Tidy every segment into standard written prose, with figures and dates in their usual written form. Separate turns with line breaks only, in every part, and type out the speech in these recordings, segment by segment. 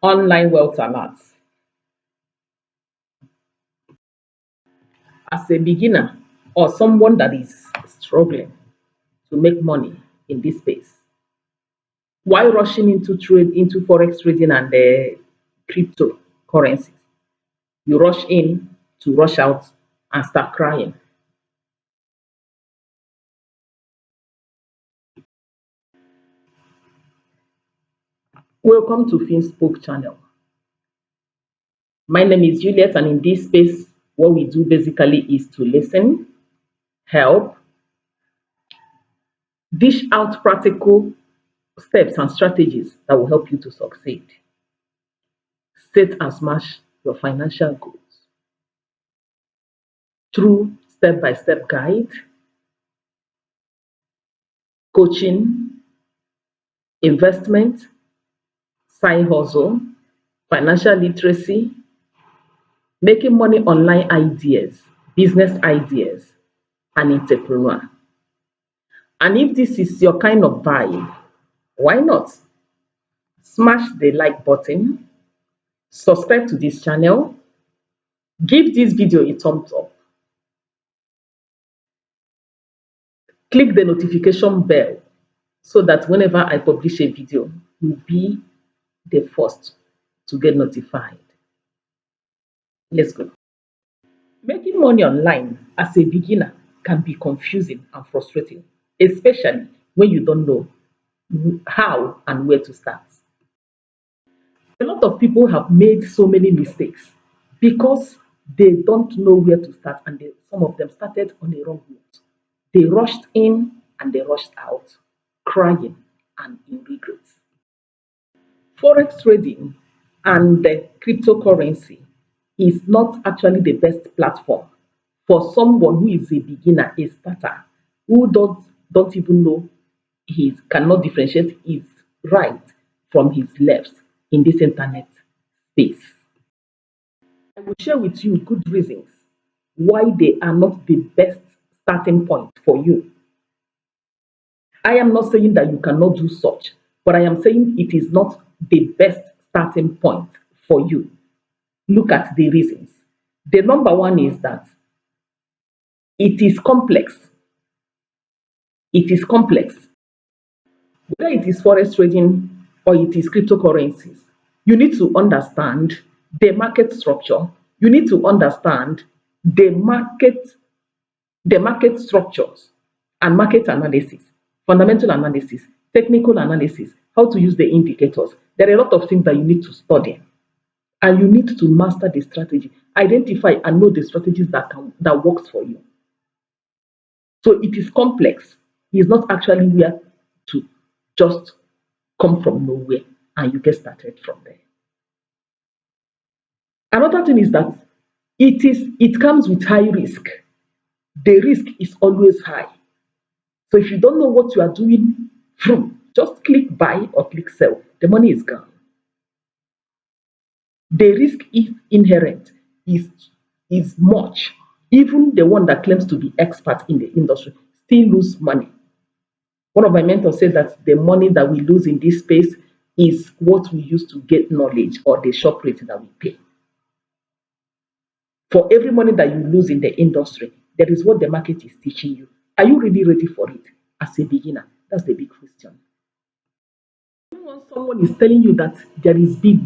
Online wealth alerts. As a beginner or someone that is struggling to make money in this space, why rushing into forex trading and cryptocurrencies? You rush in to rush out and start crying. Welcome to Finspoke channel. My name is Juliet, and in this space, what we do basically is to listen, help, dish out practical steps and strategies that will help you to succeed. Set and smash your financial goals through step-by-step guide, coaching, investment, side hustle, financial literacy, making money online ideas, business ideas, and entrepreneur. And if this is your kind of vibe, why not smash the like button, subscribe to this channel, give this video a thumbs up, click the notification bell so that whenever I publish a video, you'll be the first to get notified. Let's go. Making money online as a beginner can be confusing and frustrating, especially when you don't know how and where to start. A lot of people have made so many mistakes because they don't know where to start, and some of them started on a wrong route. They rushed in and they rushed out, crying and in regrets. Forex trading and the cryptocurrency is not actually the best platform for someone who is a beginner, a starter, who don't even know, he cannot differentiate his right from his left in this internet space. I will share with you good reasons why they are not the best starting point for you. I am not saying that you cannot do such, but I am saying it is not the best starting point for you. Look at the reasons. The number one is that it is complex. It is complex. Whether it is forex trading or it is cryptocurrencies, you need to understand the market structure. You need to understand the market structures and market analysis, fundamental analysis, technical analysis, how to use the indicators. There are a lot of things that you need to study, and you need to master the strategy. Identify and know the strategies that works for you. So it is complex. It's not actually where to just come from nowhere and you get started from there. Another thing is that it comes with high risk. The risk is always high. So if you don't know what you are doing, just click buy or click sell. The money is gone. The risk is inherent, is much. Even the one that claims to be expert in the industry still lose money. One of my mentors said that the money that we lose in this space is what we use to get knowledge, or the shop rate that we pay. For every money that you lose in the industry, there is what the market is teaching you. Are you really ready for it as a beginner? That's the big question. When someone is telling you that there is big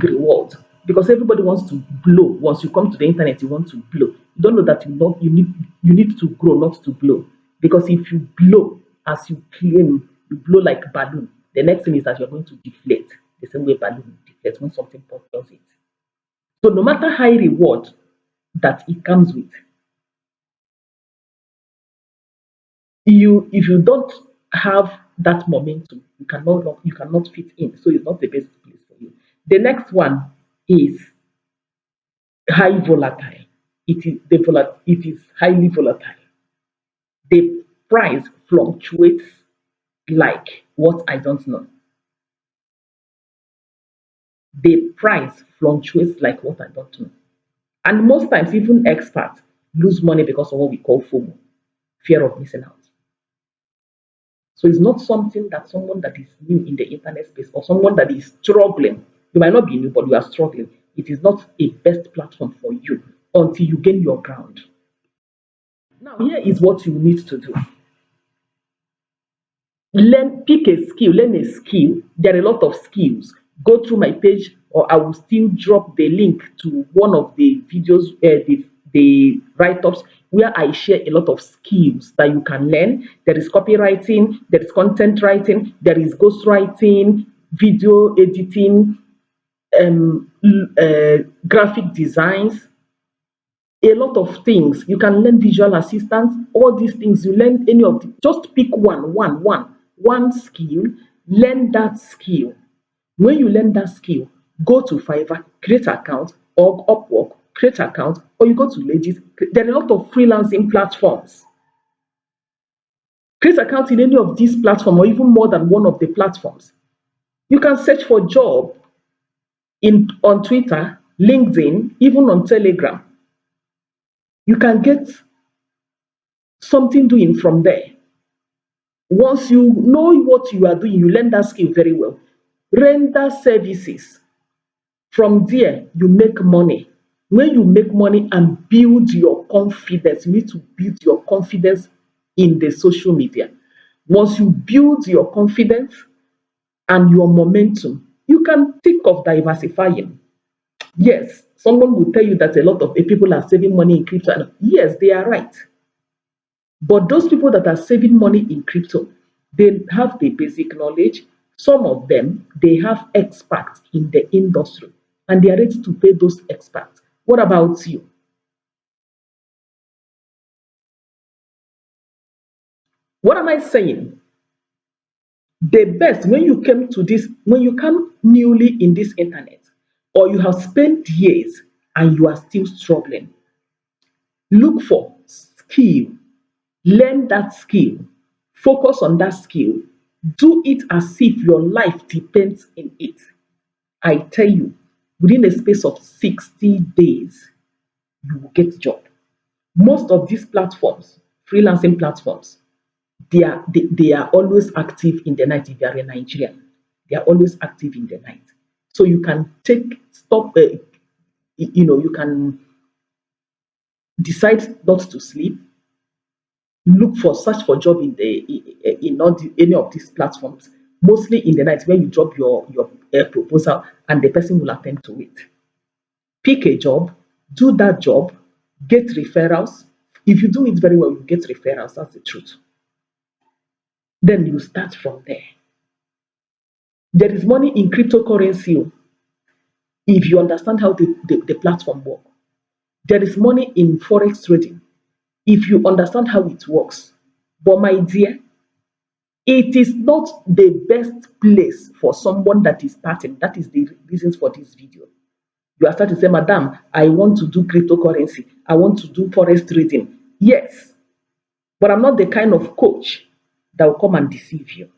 reward, because everybody wants to blow. Once you come to the internet, you want to blow. You don't know that you need to grow, not to blow. Because if you blow as you claim, you blow like balloon. The next thing is that you're going to deflate the same way balloon deflates when something does it. So no matter high reward that it comes with, if you don't have that momentum, you cannot fit in. So it's not the best place for you. The next one is high volatile. It is highly volatile. The price fluctuates like what I don't know. The price fluctuates like what I don't know. And most times, even experts lose money because of what we call FOMO, fear of missing out. So it's not something that someone that is new in the internet space or someone that is struggling You might not be new, but you are struggling. It is not a best platform for you until you gain your ground. Now, here is what you need to do. Pick a skill, learn a skill. There are a lot of skills. Go through my page, or I will still drop the link to one of the videos, the write-ups where I share a lot of skills that you can learn. There is copywriting, there is content writing, there is ghostwriting, video editing, graphic designs, a lot of things. You can learn visual assistance, all these things. You learn any of the, just pick one skill, learn that skill. When you learn that skill, go to Fiverr, create account, or Upwork, create account, or you go to Legit. There are a lot of freelancing platforms. Create account in any of these platforms, or even more than one of the platforms. You can search for job on Twitter, LinkedIn, even on Telegram. You can get something doing from there. Once you know what you are doing, you learn that skill very well. Render services. From there, you make money. When you make money and build your confidence, you need to build your confidence in the social media. Once you build your confidence and your momentum, you can think of diversifying. Yes, someone will tell you that a lot of people are saving money in crypto. Yes, they are right. But those people that are saving money in crypto, they have the basic knowledge. Some of them, they have experts in the industry and they are ready to pay those experts. What about you? What am I saying? The best when you came to this, when you come newly in this internet, or you have spent years and you are still struggling, look for skill, learn that skill, focus on that skill, do it as if your life depends in it. I tell you, within a space of 60 days, you will get job. Most of these platforms, freelancing platforms, they are always active in the night if you are a Nigerian. They are always active in the night. So you can you can decide not to sleep, look for search for job in any of these platforms, mostly in the night when you drop your proposal and the person will attend to it. Pick a job, do that job, get referrals. If you do it very well, you get referrals. That's the truth. Then you start from there. There is money in cryptocurrency if you understand how the platform works. There is money in Forex trading if you understand how it works. But my dear, it is not the best place for someone that is starting. That is the reasons for this video. You are starting to say, Madam, I want to do cryptocurrency. I want to do forex trading. Yes, but I'm not the kind of coach that will come and deceive you.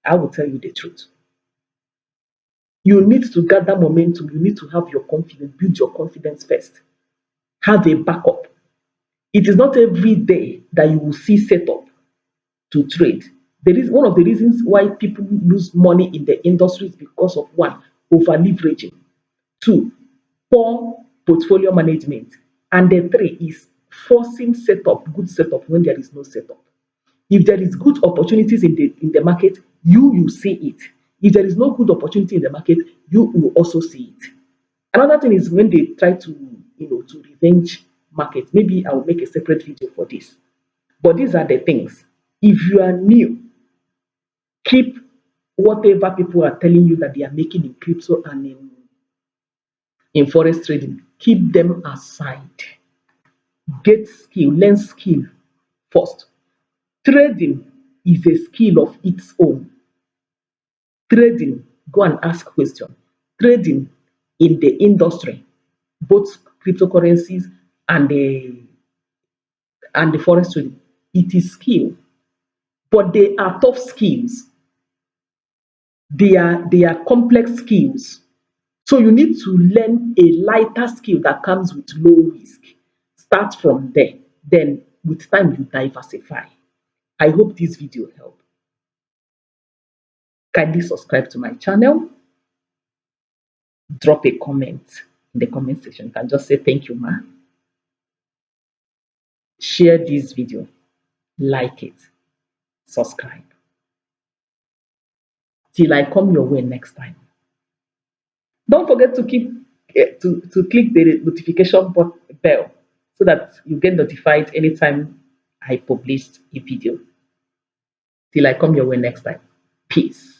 I will tell you the truth. You need to gather momentum. You need to have your confidence, build your confidence first. Have a backup. It is not every day that you will see setup to trade. There is one of the reasons why people lose money in the industry is because of one, over leveraging. Two, poor portfolio management. And the three is forcing setup, good setup when there is no setup. If there is good opportunities in the market, you will see it. If there is no good opportunity in the market, you will also see it. Another thing is when they try to, to revenge market. Maybe I will make a separate video for this. But these are the things. If you are new, keep whatever people are telling you that they are making in crypto and in forex trading, keep them aside. Get skill, learn skill first. Trading is a skill of its own. Trading, go and ask question. Trading in the industry, both cryptocurrencies and the forex trading, it is skill, but they are tough skills. They are complex skills. So you need to learn a lighter skill that comes with low risk. Start from there. Then with time you diversify. I hope this video helped. Kindly subscribe to my channel. drop a comment in the comment section. You can just say thank you, ma. Share this video, like it, subscribe. Till I come your way next time. Don't forget to to click the notification bell so that you get notified anytime I publish a video. Till I come your way next time. Peace.